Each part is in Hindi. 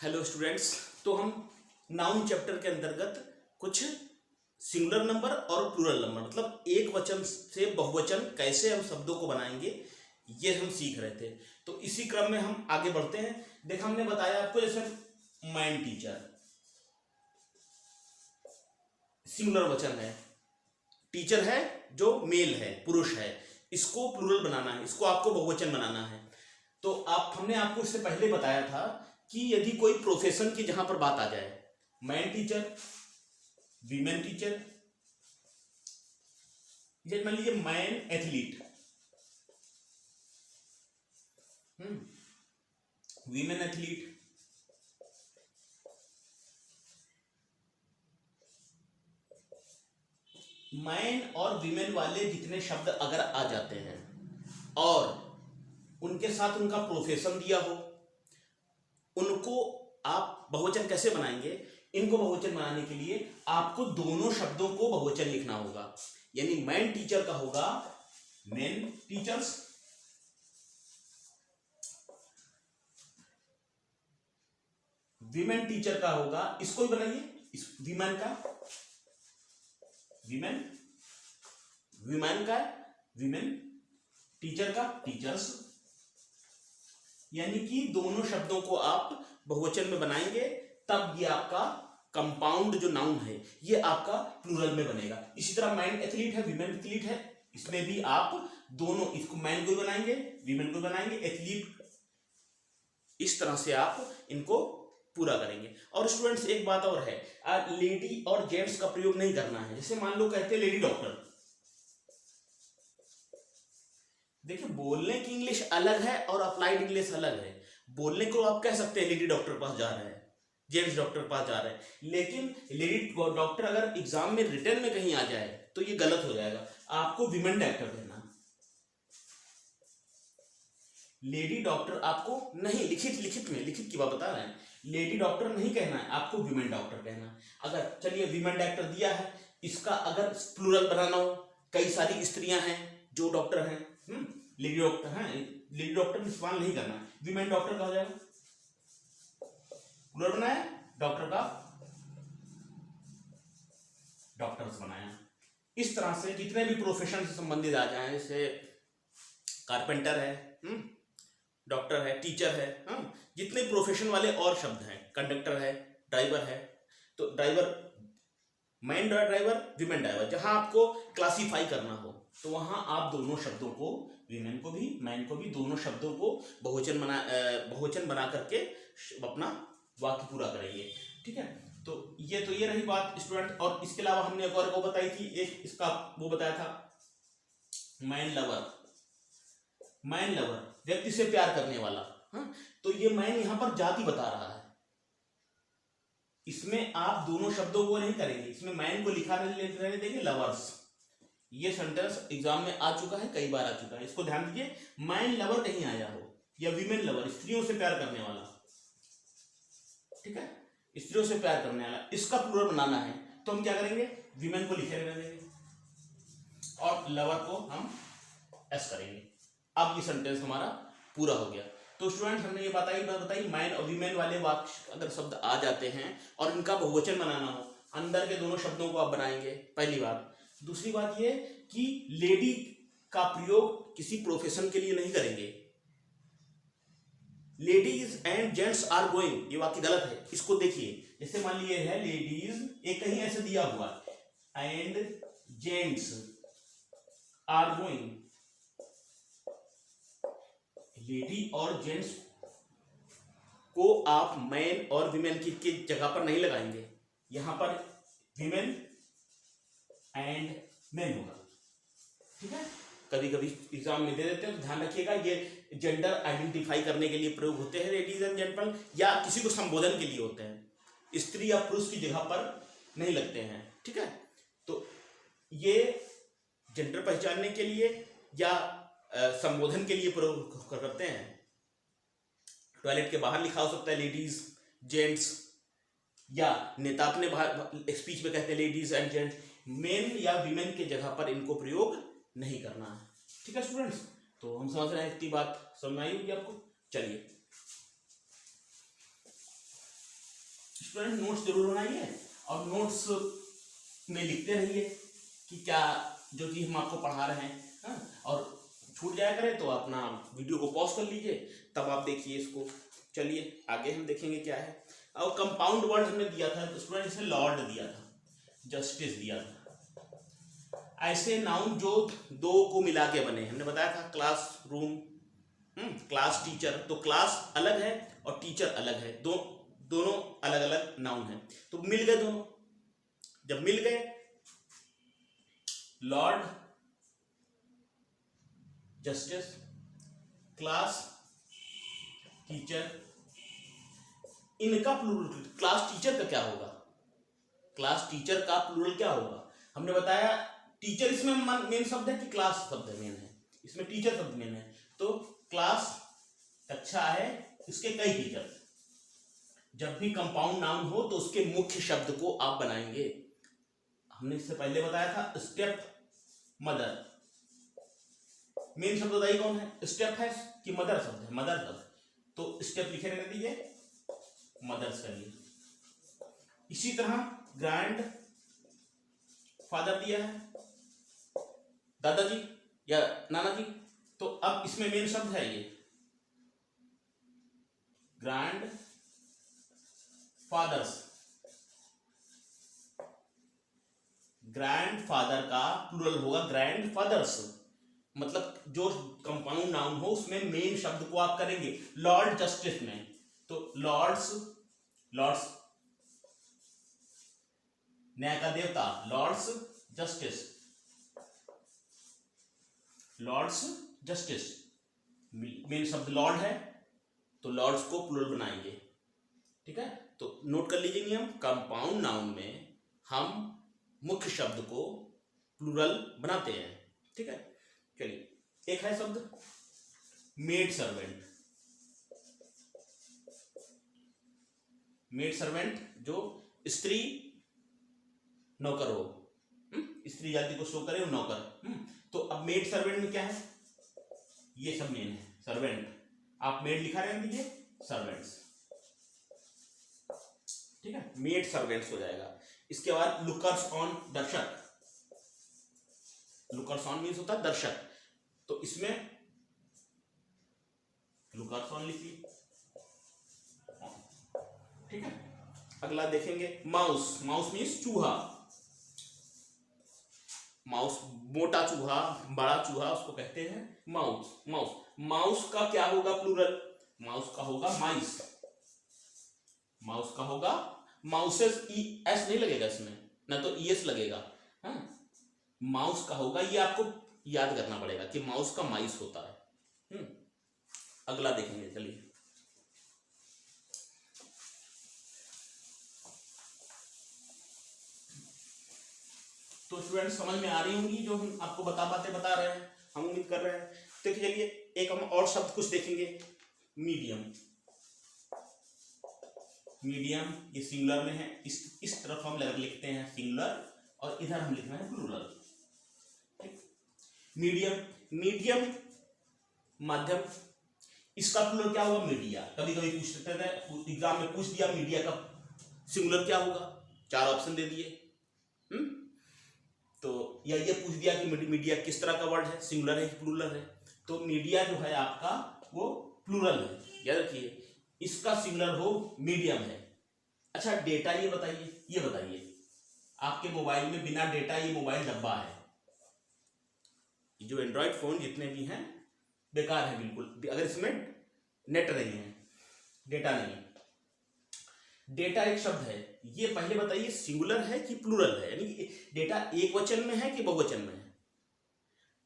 Hello students. तो हम नाउन चैप्टर के अंतर्गत कुछ सिंगुलर नंबर और प्लूरल नंबर मतलब एक वचन से बहुवचन कैसे हम शब्दों को बनाएंगे ये हम सीख रहे थे। तो इसी क्रम में हम आगे बढ़ते हैं। देखा हमने बताया आपको, जैसे मैन टीचर सिंगुलर वचन है, टीचर है जो मेल है, पुरुष है, इसको प्लूरल बनाना है, इसको आपको बहुवचन बनाना है। तो हमने आपको इससे पहले बताया था कि यदि कोई प्रोफेशन की जहां पर बात आ जाए, मैन टीचर, वीमेन टीचर, जैसे मान लीजिए man athlete, women athlete, man और वीमेन वाले जितने शब्द अगर आ जाते हैं और उनके साथ उनका प्रोफेशन दिया हो, उनको आप बहुवचन कैसे बनाएंगे? इनको बहुवचन बनाने के लिए आपको दोनों शब्दों को बहुवचन लिखना होगा। यानी मैन टीचर का होगा मेन टीचर्स, वीमेन टीचर का होगा, इसको भी बनाइए, इस वीमेन का वीमेन, वीमेन का वीमेन, टीचर का टीचर्स। यानी कि दोनों शब्दों को आप बहुवचन में बनाएंगे, तब ये आपका कंपाउंड जो नाउन है ये आपका प्लूरल में बनेगा। इसी तरह मैन एथलीट है, वीमेन एथलीट है, इसमें भी आप दोनों, इसको मैन को बनाएंगे, वीमेन को बनाएंगे, एथलीट, इस तरह से आप इनको पूरा करेंगे। और स्टूडेंट्स एक बात और है, लेडी और जेंट्स का प्रयोग नहीं करना है। जैसे मान लो कहते हैं लेडी डॉक्टर, देखिए बोलने की इंग्लिश अलग है और अप्लाइड इंग्लिश अलग है। बोलने को आप कह सकते हैं लेडी डॉक्टर पास जा रहे हैं, जेंट्स डॉक्टर पास जा रहे हैं, लेकिन लेडी डॉक्टर अगर एग्जाम में रिटर्न में कहीं आ जाए तो ये गलत हो जाएगा। आपको विमेन डॉक्टर कहना, लेडी डॉक्टर आपको नहीं, लिखित की बात बता रहे हैं, लेडी डॉक्टर नहीं कहना है, आपको विमेन डॉक्टर कहना है। अगर चलिए विमेन डॉक्टर दिया है, इसका अगर प्लूरल बनाना हो, कई सारी स्त्रियां हैं जो डॉक्टर हैं, लेडी डॉक्टर हैं, लेडी डॉक्टर इस्तेमाल नहीं करना, विमेन डॉक्टर कहा जाएगा, प्लूरल बनाया, डॉक्टर का डॉक्टर्स बनाया। इस तरह से जितने भी प्रोफेशन से संबंधित आ जाए, जैसे कारपेंटर है, डॉक्टर है, टीचर है, जितने प्रोफेशन वाले और शब्द हैं, कंडक्टर है, ड्राइवर है, तो driver, man driver, women driver, जहां आपको क्लासीफाई करना हो तो वहां आप दोनों शब्दों को, वीमेन को भी मैन को भी, दोनों शब्दों को बहुवचन बना करके अपना वाक्य पूरा करेंगे। ठीक है, तो ये रही बात स्टूडेंट। और इसके अलावा हमने एक और को बताई थी, एक इसका वो बताया था मैन लवर, मैन लवर व्यक्ति से प्यार करने वाला। तो ये मैन यहां पर जाति बता रहा है, इसमें आप दोनों शब्दों को नहीं करेंगे, इसमें मैन को लिखा रहने देंगे, लवर्स। ये सेंटेंस एग्जाम में आ चुका है, कई बार आ चुका है, इसको ध्यान दीजिए। मैन लवर कहीं आया हो या वीमेन लवर, स्त्रियों से प्यार करने वाला, ठीक है, स्त्रियों से प्यार करने वाला, इसका प्लूरल बनाना है तो हम क्या करेंगे, वीमेन को लिखे रहने देंगे और लवर को हम एस करेंगे। अब ये सेंटेंस हमारा पूरा हो गया। तो स्टूडेंट हमने ये बताई मैन और वीमेन वाले वाक्य अगर शब्द आ जाते हैं और इनका बहुवचन बनाना हो, अंदर के दोनों शब्दों को आप बनाएंगे, पहली बात। दूसरी बात ये कि लेडी का प्रयोग किसी प्रोफेशन के लिए नहीं करेंगे। Ladies and gents are going, ये वाक्य गलत है, इसको देखिए। जैसे मान लीजिए है लेडीज, एक कहीं ऐसे दिया हुआ and gents are going, lady और जेंट्स को आप मैन और विमेन की जगह पर नहीं लगाएंगे, यहां पर विमेन एंड मैन होगा। ठीक है, कभी कभी एग्जाम में दे देते हैं तो ध्यान रखिएगा, ये जेंडर आइडेंटिफाई करने के लिए प्रयोग होते हैं, लेडीज एंड जेंटलमैन, या किसी को संबोधन के लिए होते हैं, स्त्री या पुरुष की जगह पर नहीं लगते हैं। ठीक है, तो ये जेंडर पहचानने के लिए या संबोधन के लिए प्रयोग करते हैं। टॉयलेट के बाहर लिखा हो सकता है लेडीज जेंट्स, या नेता अपने बाहर स्पीच में कहते हैं लेडीज एंड जेंट्स, मेन या वीमेन के जगह पर इनको प्रयोग नहीं करना है। ठीक है स्टूडेंट्स, तो हम समझ रहे हैं, इतनी बात समझ आई होगी आपको। चलिए स्टूडेंट नोट्स जरूर बनाइए और नोट्स में लिखते रहिए कि क्या जो चीज़ हम आपको पढ़ा रहे हैं, हाँ? और छूट जाया करे तो अपना वीडियो को पॉज कर लीजिए, तब आप देखिए इसको। चलिए आगे हम देखेंगे क्या है। और कंपाउंड वर्ड हमने दिया था तो स्टूडेंट इसमें लॉर्ड दिया था, जस्टिस दिया था। ऐसे नाउन जो दो को मिला के बने, हमने बताया था क्लास रूम, क्लास टीचर, तो क्लास अलग है और टीचर अलग है, दोनों अलग अलग नाउन है। तो मिल गए दोनों, जब मिल गए लॉर्ड जस्टिस क्लास टीचर, इनका प्लूरल, क्लास टीचर का क्या होगा, क्लास टीचर का प्लूरल क्या होगा? हमने बताया टीचर इसमें मेन शब्द है कि क्लास शब्द मेन है, इसमें टीचर शब्द मेन है। तो क्लास कक्षा है, इसके कई टीचर। जब भी कंपाउंड नाउन हो तो उसके मुख्य शब्द को आप बनाएंगे। हमने इससे पहले बताया था स्टेप मदर, मेन शब्द बताइए कौन है, स्टेप है कि मदर शब्द है, मदर शब्द, तो स्टेप लिखे रहने दीजिए, मदर्स करिए। इसी तरह ग्रैंड फादर दिया है, दादाजी या नाना जी, तो अब इसमें मेन शब्द है ये ग्रैंड फादर्स। ग्रैंड फादर का प्लूरल होगा ग्रैंड फादर्स, मतलब जो कंपाउंड नाउन हो उसमें मेन शब्द को आप करेंगे। लॉर्ड जस्टिस में तो लॉर्ड्स, लॉर्ड्स न्याय का देवता, lords justice, lords justice, main शब्द लॉर्ड है तो लॉर्ड्स को प्लूरल बनाएंगे। ठीक है, तो नोट कर लीजिए नियम, कंपाउंड नाउन में हम मुख्य शब्द को प्लूरल बनाते हैं। ठीक है, चलिए एक है शब्द मेड सर्वेंट। मेड सर्वेंट जो स्त्री नौकर हो, स्त्री जाति को शो करे वो नौकर। तो अब मेड सर्वेंट में क्या है, ये सब मेन है, सर्वेंट आप मेड लिखा रहने दीजिए, सर्वेंट्स। ठीक है, मेड सर्वेंट्स हो जाएगा। इसके बाद लुकर्स ऑन, दर्शक, लुकर्स ऑन मीन्स होता है दर्शक, तो इसमें लुकर्स ऑन लिखिए। ठीक है, अगला देखेंगे माउस। माउस मीन्स चूहा, माउस मोटा चूहा, बड़ा चूहा, उसको कहते हैं माउस। माउस, माउस का क्या होगा प्लूरल, माउस का होगा माइस, माउस का होगा माउसेस, एस नहीं लगेगा इसमें, ना तो ईएस लगेगा। हाँ, माउस का होगा, ये आपको याद करना पड़ेगा कि माउस का माइस होता है। अगला देखेंगे, चलिए तो स्टूडेंट समझ में आ रही होंगी जो हम आपको बता रहे हैं, हम उम्मीद कर रहे हैं। तो चलिए एक हम और शब्द कुछ देखेंगे, मीडियम। मीडियम ये सिंगुलर में है, इस तरफ हम लिखते हैं सिंगुलर और इधर हम लिख रहे हैं प्लूरल। मीडियम, मीडियम माध्यम, इसका प्लूरल क्या होगा, मीडिया। कभी कभी पूछते थे, एग्जाम में पूछ दिया मीडिया का सिंगुलर क्या होगा, 4 ऑप्शन दे दिए। तो या ये पूछ दिया कि मीडिया किस तरह का वर्ड है, सिंगुलर है कि प्लूरल है। तो मीडिया जो है आपका वो प्लूरल है, याद रखिए, इसका सिंगुलर हो मीडियम है। अच्छा डेटा, ये बताइए आपके मोबाइल में बिना डेटा ये मोबाइल डब्बा है, जो एंड्रॉइड फोन जितने भी हैं बेकार है बिल्कुल, अगर इसमें नेट नहीं है, डेटा नहीं है। डेटा एक शब्द है, ये पहले बताइए सिंगुलर है कि प्लूरल है, यानी कि डेटा एक वचन में है कि बहुवचन में है।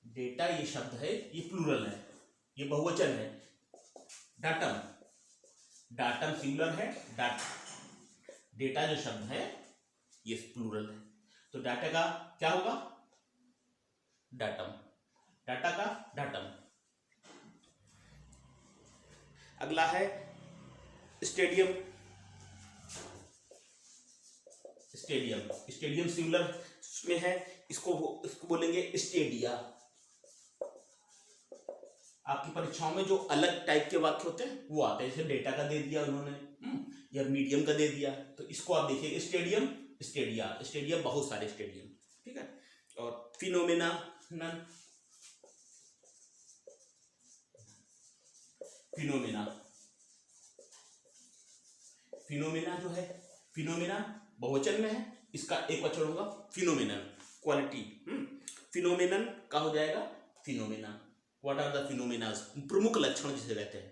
डेटा ये शब्द है, ये प्लूरल है, ये बहुवचन है। डाटम, डाटम सिंगुलर है, डेटा जो शब्द है ये प्लूरल है, तो डाटा का क्या होगा, डाटम, डाटा का डाटम। अगला है स्टेडियम। स्टेडियम, स्टेडियम सिंगुलर में है, इसको बोलेंगे स्टेडिया। आपकी परीक्षाओं में जो अलग टाइप के वाक्य होते हैं वो आते हैं, जैसे डेटा का दे दिया उन्होंने, या मीडियम का दे दिया, तो इसको आप देखिए स्टेडियम, स्टेडिया, स्टेडियम, बहुत सारे स्टेडियम, ठीक है। और फिनोमेना, फिनोमेना, फिनोमेना जो है, फिनोमेना बहुवचन में है, इसका एक वचन होगा फिनोमेनन, क्वालिटी, फिनोमेनन का हो जाएगा फिनोमेना। व्हाट आर द फिनोमेनास, प्रमुख लक्षण जिसे कहते हैं,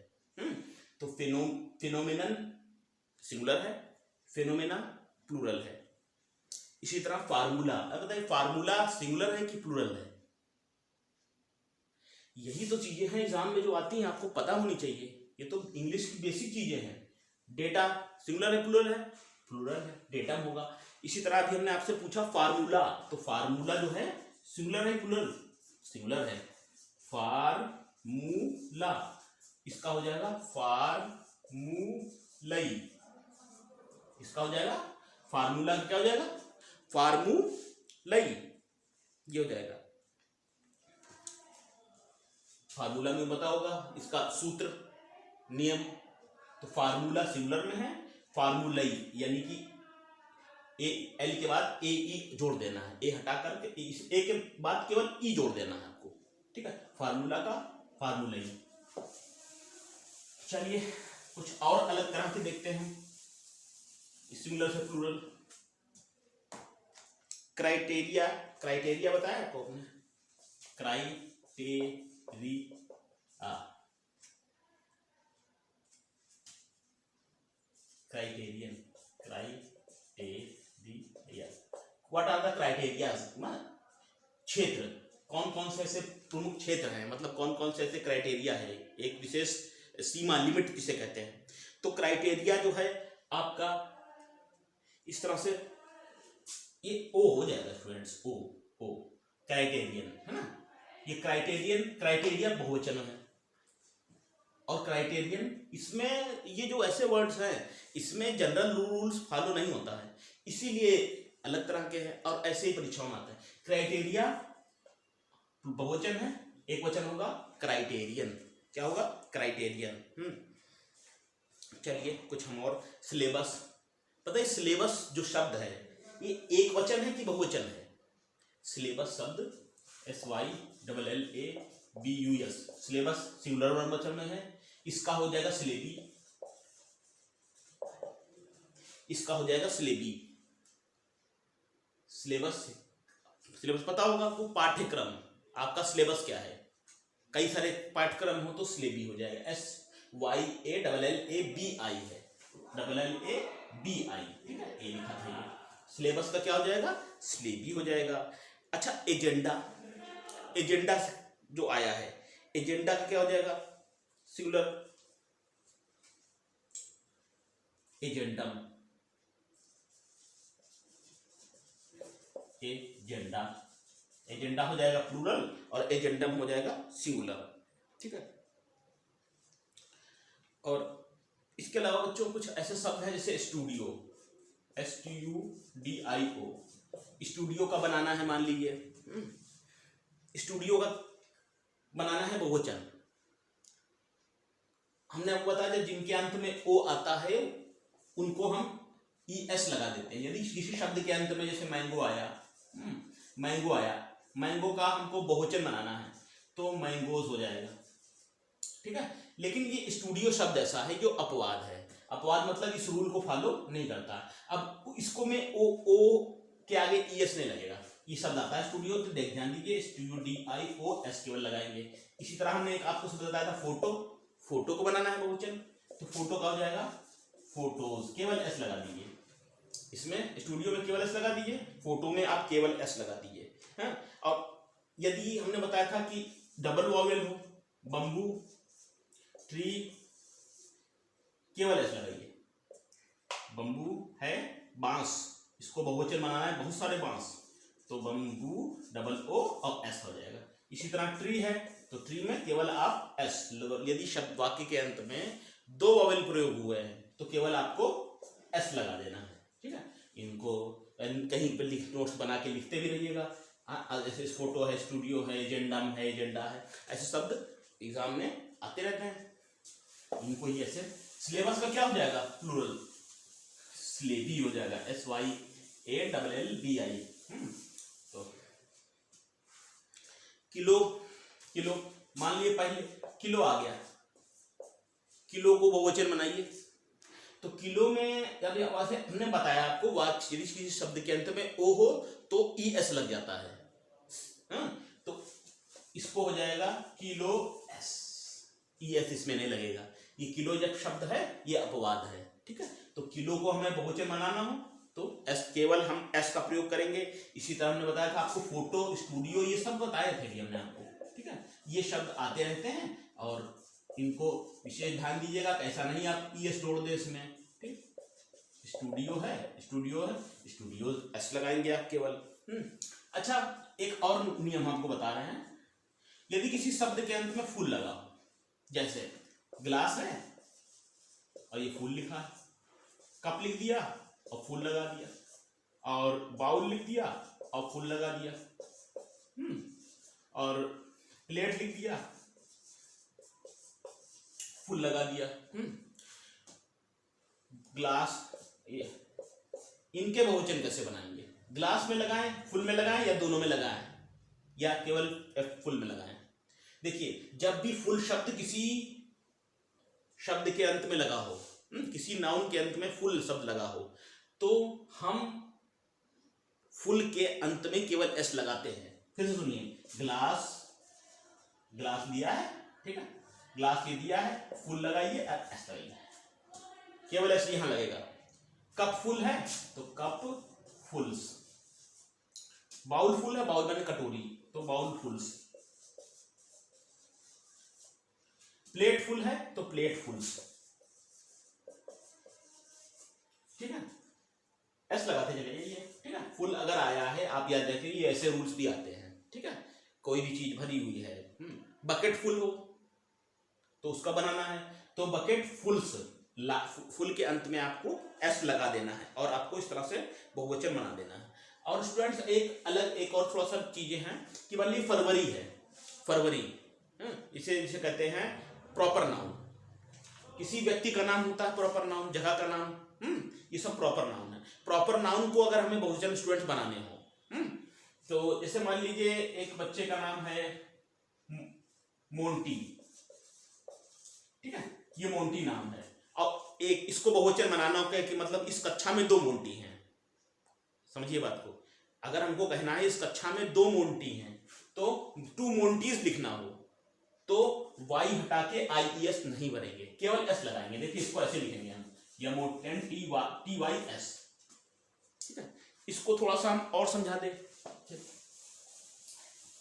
तो फिनोमेनन सिंगुलर है, फिनोमेना प्लूरल है। इसी तरह फार्मूला, अब बताइए फार्मूला सिंगुलर है कि प्लूरल है? यही तो चीजें हैं एग्जाम में जो आती हैं, आपको पता होनी चाहिए, ये तो इंग्लिश की बेसिक चीजें हैं। डेटा सिंगुलर है प्लूरल है? प्लूरल है, डेटा होगा। इसी तरह अभी हमने आपसे पूछा फार्मूला, तो फार्मूला जो है सिंगुलर है प्लूरल? सिंगुलर है, फार्मूला, इसका हो जाएगा फार्मूलई, इसका हो जाएगा फार्मूला, क्या हो जाएगा फार्मूलई, ये हो जाएगा। फार्मूला में पता होगा इसका सूत्र, नियम, तो फार्मूला सिंगुलर में है, फार्मूलई यानी कि ए, एल के बाद ए ई जोड़ देना है, ए हटा करके इस ए के बाद केवल ई जोड़ देना है आपको, ठीक है, फार्मूला का फार्मूलई। चलिए कुछ और अलग तरह के देखते हैं सिंगुलर से प्लूरल। क्राइटेरिया, क्राइटेरिया बताया आपको आपने, criteria, criterion, criteria, what are the criterias, क्षेत्र, कौन कौन से ऐसे प्रमुख क्षेत्र हैं, मतलब कौन कौन से ऐसे क्राइटेरिया है, एक विशेष सीमा, लिमिट किसे कहते हैं। तो क्राइटेरिया जो है आपका इस तरह से, ये ओ हो जाएगा स्टूडेंट्स, ओ, ओ क्राइटेरियन है ना, ये क्राइटेरियन, क्राइटेरिया बहुवचन है, और क्राइटेरियन, इसमें ये जो ऐसे वर्ड्स हैं इसमें जनरल रूल्स फॉलो नहीं होता है, इसीलिए अलग तरह के हैं, और ऐसे ही परीक्षाओं में आता है। क्राइटेरिया बहुवचन है, एक वचन होगा क्राइटेरियन, क्या होगा क्राइटेरियन। चलिए कुछ हम और, सिलेबस, पता है सिलेबस जो शब्द है ये एक वचन है कि बहुवचन है? सिलेबस शब्द SYLLABUS, सिलेबस सिंगुलर बहुवचन में है, इसका हो जाएगा सिलेबी, इसका हो जाएगा सिलेबी। सिलेबस, सिलेबस पता होगा आपको, पाठ्यक्रम, आपका सिलेबस क्या है, कई सारे पाठ्यक्रम हो तो सिलेबी हो जाएगा, SYALLABI है, LLABI, ठीक है, ए लिखा था ये, सिलेबस का क्या हो जाएगा सिलेबी हो जाएगा। अच्छा एजेंडा, एजेंडा जो आया है, एजेंडा का क्या हो जाएगा सिंगुलर, एजेंडम, एजेंडा, एजेंडा हो जाएगा प्लूरल और एजेंडम हो जाएगा सिंगुलर, ठीक है। और इसके अलावा बच्चों कुछ ऐसे शब्द हैं जैसे स्टूडियो, STUDIO, स्टूडियो का बनाना है, मान लीजिए स्टूडियो का बनाना है बहुवचन, हमने आपको बताया था जिनके अंत में ओ आता है उनको हम ES लगा देते हैं। यदि किसी शब्द के अंत में जैसे मैंगो आया, मैंगो आया, मैंगो का हमको बहुवचन बनाना है तो मैंगोज हो जाएगा, ठीक है। लेकिन ये स्टूडियो शब्द ऐसा है जो अपवाद है, अपवाद मतलब इस रूल को फॉलो नहीं करता। अब इसको में ओ के आगे ES नहीं लगेगा, ये शब्द आता है स्टूडियो, तो देख ध्यान दीजिए STUDIOS केवल लगाएंगे। इसी तरह हमने एक आपको शब्द बताया था फोटो, फोटो को बनाना है बहुवचन तो फोटो का हो जाएगा फोटोज, केवल S लगा दीजिए, इसमें स्टूडियो में केवल S लगा दीजिए, फोटो में आप केवल S लगा दीजिए, हैं। और यदि हमने बताया था कि डबल वॉवेल हो, बम्बू, ट्री, केवल S लगाइए, बम्बू है बांस, इसको बहुवचन बनाना है बहुत सारे बांस, तो बम्बू डबल O और S हो जाएगा। इसी तरह ट्री है तो ट्री में केवल आप S, यदि शब्द वाक्य के अंत में दो वॉवेल प्रयोग हुए हैं तो केवल आपको S लगा देना है, ठीक है। इनको कहीं पर नोट्स बना के लिखते भी रहिएगा, जैसे फोटो है, स्टूडियो है, एजेंडम है, एजेंडा है, ऐसे शब्द एग्जाम में आते रहते हैं। इनको ही ऐसे सिलेबस का क्या हो जाएगा, प्लूरल स्लेबी हो जाएगा, SYALLBI। तो किलो, किलो मान लिए पहले किलो आ गया, किलो को बहुवचन बनाइए। तो किलो में जब वैसे हमने बताया आपको वाक्य यदि किसी शब्द के अंत में ओ हो तो ES लग जाता है। तो इसको हो जाएगा किलो एस, ES इसमें नहीं लगेगा। ये किलो जब शब्द है ये अपवाद है, ठीक है। तो किलो को हमें बहुवचन बनाना हो तो एस, केवल हम एस का प्रयोग करेंगे। इसी तरह हमने बताया था आपको फोटो, स्टूडियो, ये सब बताए थे कि हमने आपको, ठीक है। ये शब्द आते रहते हैं और इनको विशेष ध्यान दीजिएगा, ऐसा नहीं आप ES जोड़ दे इसमें, ठीक। स्टूडियो है, स्टूडियो है, स्टूडियो एस लगाएंगे आप केवल। अच्छा, एक और नियम आपको बता रहे हैं, यदि किसी शब्द के अंत में फुल लगा हो, जैसे ग्लास है और ये फुल लिखा है, कप लिख दिया और फुल लगा दिया, और बाउल लिख दिया और फुल लगा दिया, और प्लेट लिख दिया, फुल लगा दिया, ग्लास, ये इनके बहुवचन कैसे बनाएंगे? ग्लास में लगाएं, फुल में लगाएं, या दोनों में लगाएं, या केवल फुल में लगाएं? देखिए, जब भी फुल शब्द किसी शब्द के अंत में लगा हो, किसी नाउन के अंत में फुल शब्द लगा हो, तो हम फुल के अंत में केवल एस लगाते हैं। फिर से सुनिए, ग्लास, ग्लास दिया है, ठीक है, ग्लास ये दिया है, फुल लगाइए, एस लगाइए, केवल एस यहां लगेगा। कप फुल है तो कप फुल्स, बाउल फुल है, बाउल मैंने कटोरी, तो बाउल फुल्स, प्लेट फुल है तो प्लेट फुल्स, ठीक है। एस लगाते चले जाइए, ठीक है। फुल अगर आया है, आप याद रखिए ये ऐसे रूल्स भी आते हैं, ठीक है। कोई भी चीज भरी हुई है, बकेट फुल हो तो उसका बनाना है, तो बकेट फुल्स, फुल के अंत में आपको एस लगा देना है और आपको इस तरह से बहुवचन बना देना है। और स्टूडेंट्स एक अलग, एक और थोड़ा सा चीजें हैं कि मान लीजिए फरवरी है, फरवरी, इसे कहते हैं प्रॉपर नाउन। किसी व्यक्ति का नाम होता है प्रॉपर नाउन, जगह का नाम, ये सब प्रॉपर नाउन है। प्रॉपर नाउन को अगर हमें बहुवचन स्टूडेंट्स बनाने हो, तो जैसे मान लीजिए एक बच्चे का नाम है मोंटी, ठीक है, ये मोंटी नाम है, और एक इसको बहुवचन बनाना होगा कि मतलब इस कक्षा में 2 मोंटी हैं, समझिए बात को। अगर हमको कहना है इस कक्षा में 2 मोंटी हैं, तो 2 मोंटीज लिखना हो तो वाई हटा के IES नहीं बनेंगे, केवल एस लगाएंगे। देखिए इसको ऐसे लिखेंगे हम, यमोटेन TYS, ठीक है। इसको थोड़ा सा हम और समझा दे,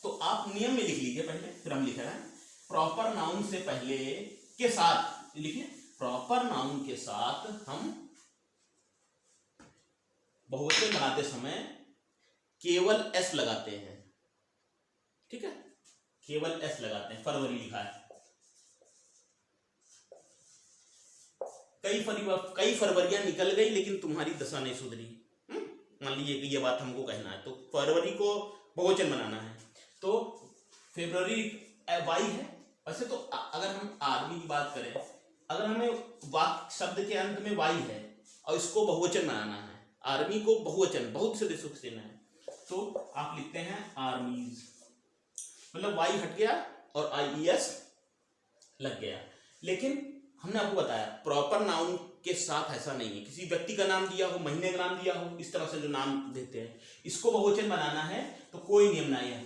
तो आप नियम में लिख लीजिए पहले, फिर हम लिख रहे हैं प्रॉपर नाउन से पहले के साथ लिखिए, प्रॉपर नाउन के साथ हम बहुवचन बनाते समय केवल एस लगाते हैं, ठीक है, केवल एस लगाते हैं। फरवरी लिखा है, कई फरवरियां निकल गई लेकिन तुम्हारी दशा नहीं सुधरी, मान लीजिए कि ये बात हमको कहना है, तो फरवरी को बहुवचन बनाना है, तो फरवरी वाई है। वैसे तो अगर हम आर्मी की बात करें, अगर हमें वाक्य शब्द के अंत में वाई है और इसको बहुवचन बनाना है, आर्मी को बहुवचन बहुत से देशों से देना है, तो आप लिखते हैं आर्मीज, मतलब वाई हट गया और IES लग गया। लेकिन हमने आपको बताया प्रॉपर नाउन के साथ ऐसा नहीं है, किसी व्यक्ति का नाम दिया हो, महीने का नाम दिया हो, इस तरह से जो नाम देते हैं, इसको बहुवचन बनाना है तो कोई नियम नहीं है,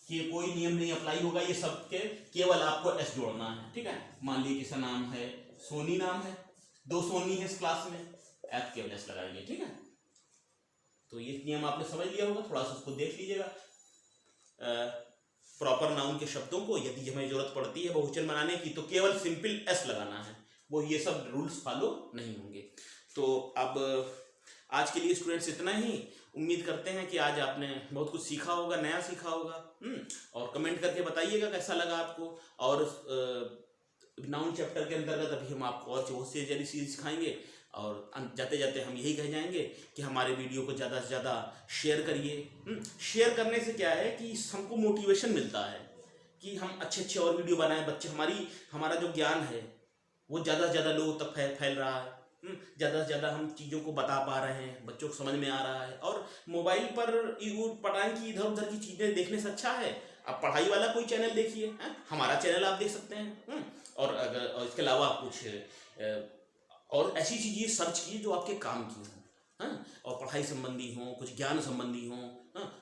कि कोई नियम नहीं अप्लाई होगा, ये सब के केवल आपको एस जोड़ना है, ठीक है। मान लीजिए किसी नाम है सोनी, नाम है, 2 सोनी है इस क्लास में, एफ केवल एस लगाएंगे, ठीक है। तो ये नियम आपने समझ लिया होगा, थोड़ा सा उसको देख लीजिएगा प्रॉपर नाउन के शब्दों को, यदि हमें जरूरत पड़ती है बहुवचन बनाने की तो केवल सिंपल एस लगाना है, वो ये सब रूल्स फॉलो नहीं होंगे। तो अब आज के लिए स्टूडेंट्स इतना ही, उम्मीद करते हैं कि आज आपने बहुत कुछ सीखा होगा, नया सीखा होगा, और कमेंट करके बताइएगा कैसा लगा आपको। और नाउन चैप्टर के अंतर्गत अभी हम आपको और बहुत से जरिए चीज सिखाएंगे, और जाते जाते हम यही कह जाएंगे कि हमारे वीडियो को ज़्यादा से ज़्यादा शेयर करिए। शेयर करने से क्या है कि हमको मोटिवेशन मिलता है कि हम अच्छे अच्छे और वीडियो बनाएं, बच्चे हमारा जो ज्ञान है वो ज़्यादा से ज़्यादा लोगों तक फैल रहा है। ज़्यादा से ज़्यादा हम चीज़ों को बता पा रहे हैं, बच्चों को समझ में आ रहा है। और मोबाइल पर पढ़ाई की इधर उधर की चीज़ें देखने से अच्छा है आप पढ़ाई वाला कोई चैनल देखिए, हमारा चैनल आप देख सकते हैं। और इसके अलावा कुछ और ऐसी चीज़ें सर्च कीजिए जो आपके काम की हों, और पढ़ाई संबंधी हों, कुछ ज्ञान संबंधी हों,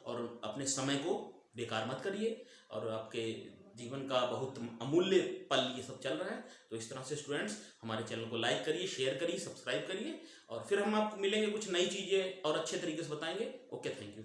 और अपने समय को बेकार मत करिए। और आपके जीवन का बहुत अमूल्य पल ये सब चल रहा है। तो इस तरह से स्टूडेंट्स हमारे चैनल को लाइक करिए, शेयर करिए, सब्सक्राइब करिए, और फिर हम आपको मिलेंगे कुछ नई चीज़ें और अच्छे तरीके से बताएंगे। Okay, thank you.